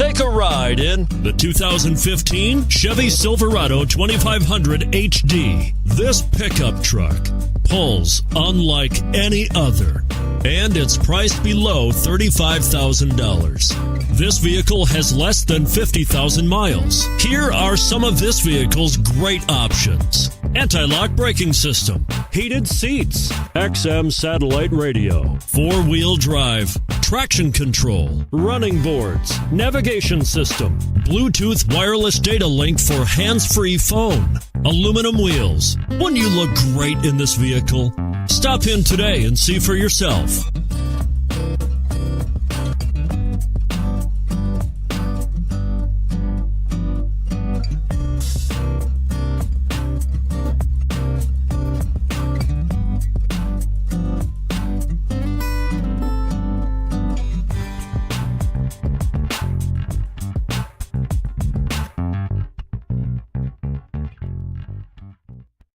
Take a ride in the 2015 Chevy Silverado 2500 HD. This pickup truck pulls unlike any other, and it's priced below $35,000. This vehicle has less than 50,000 miles. Here are some of this vehicle's great options: anti-lock braking system, heated seats, XM satellite radio, four-wheel drive, traction control, running boards, navigation system, Bluetooth wireless data link for hands-free phone, aluminum wheels. Wouldn't you look great in this vehicle? Stop in today and see for yourself.